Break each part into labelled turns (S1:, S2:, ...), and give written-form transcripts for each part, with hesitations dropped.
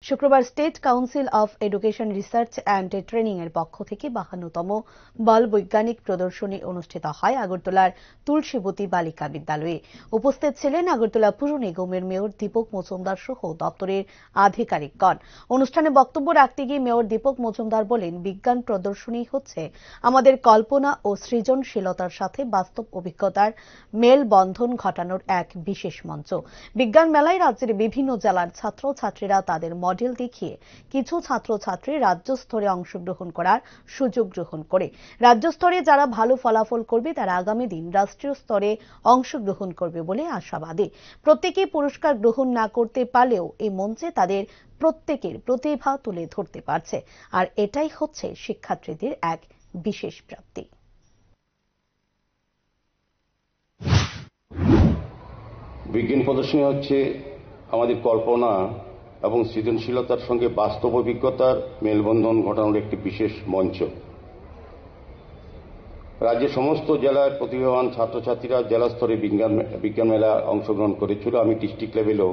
S1: শুক্রবার state council of education research and training এর পক্ষ থেকে 52তম বাল বৈজ্ঞানিক প্রদর্শনী অনুষ্ঠিত হয় আগরতলার তুলসীবতী বালিকা বিদ্যালয়ে। উপস্থিত ছিলেন আগরতলা পুর নিগমের মেয়র দীপক মজুমদার সহ দপ্তরের আধিকারিকগণ। অনুষ্ঠানে বক্তব্য রাখতে গিয়ে মেয়র দীপক মজুমদার বলেন, বিজ্ঞান প্রদর্শনী হচ্ছে আমাদের কল্পনা ও সৃজনশীলতার সাথে বাস্তব অভিজ্ঞতার মেলবন্ধন ঘটানোর এক বিশেষ মঞ্চ। বিজ্ঞান মেলায় রাজ্যের বিভিন্ন জেলার ছাত্রছাত্রীরা তাদের মডেল দেখিয়ে কিছু ছাত্রছাত্রী রাজ্য স্তরে অংশগ্রহণ করার সুযোগ গ্রহণ করে। রাজ্য স্তরে যারা ভালো ফলাফল করবে তারা আগামী দিন রাষ্ট্রীয় স্তরে অংশগ্রহণ করবে বলে আশাবাদী। প্রত্যেকেই পুরস্কার গ্রহণ না করতে পারলেও এই মঞ্চে তাদের প্রত্যেকের প্রতিভা তুলে ধরতে পারছে, আর এটাই হচ্ছে শিক্ষার্থীদের এক বিশেষ প্রাপ্তি।
S2: বিজ্ঞান প্রদর্শনী হচ্ছে আমাদের কল্পনা এবং সৃজনশীলতার সঙ্গে বাস্তব অভিজ্ঞতার মেলবন্ধন ঘটানোর একটি বিশেষ মঞ্চ। রাজ্যের সমস্ত জেলার প্রতিভাবান ছাত্রছাত্রীরা জেলা স্তরে বিজ্ঞান মেলা অংশগ্রহণ করেছিল। আমি ডিস্ট্রিক্ট লেভেলেও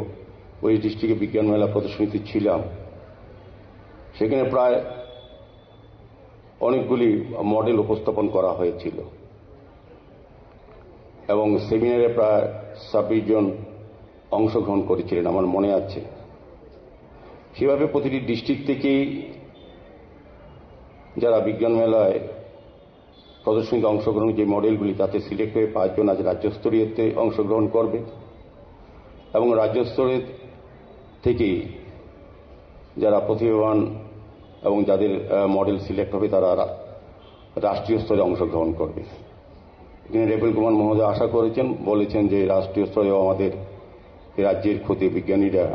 S2: ওই ডিস্ট্রিক্টে বিজ্ঞান মেলা প্রদর্শনীতে ছিলাম। সেখানে প্রায় অনেকগুলি মডেল উপস্থাপন করা হয়েছিল এবং সেমিনারে প্রায় 26 জন অংশগ্রহণ করেছিলেন আমার মনে আছে। সেভাবে প্রতিটি ডিস্ট্রিক্ট থেকেই যারা বিজ্ঞান মেলায় প্রদর্শনীতে অংশগ্রহণ যে মডেলগুলি তাতে সিলেক্ট হয়ে 5 জন আজ রাজ্যস্তরীয়তে অংশগ্রহণ করবে এবং রাজ্যস্তরের থেকেই যারা প্রতিভাবান এবং যাদের মডেল সিলেক্ট হবে তারা রাষ্ট্রীয় স্তরে অংশগ্রহণ করবে। তিনি রেবেল কুমার মহোদয় আশা বলেছেন যে রাষ্ট্রীয় স্তরেও আমাদের রাজ্যের ক্ষতি বিজ্ঞানীরা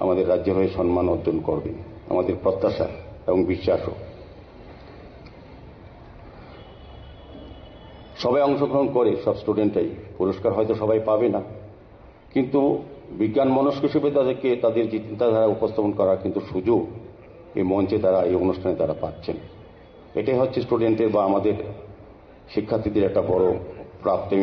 S2: আমাদের রাজ্যের হয়ে সম্মান অর্জন করবে, আমাদের প্রত্যাশা এবং বিশ্বাসও। সবাই অংশগ্রহণ করে, সব স্টুডেন্টরাই পুরস্কার হয়তো সবাই পাবে না, কিন্তু বিজ্ঞান মনস্ক হিসেবে তাদেরকে তাদের যে চিন্তাধারা উপস্থাপন করার কিন্তু সুযোগ এই মঞ্চে তারা এই অনুষ্ঠানে তারা পাচ্ছেন। এটাই হচ্ছে স্টুডেন্টের বা আমাদের শিক্ষার্থীদের একটা বড় প্রাপ্তি।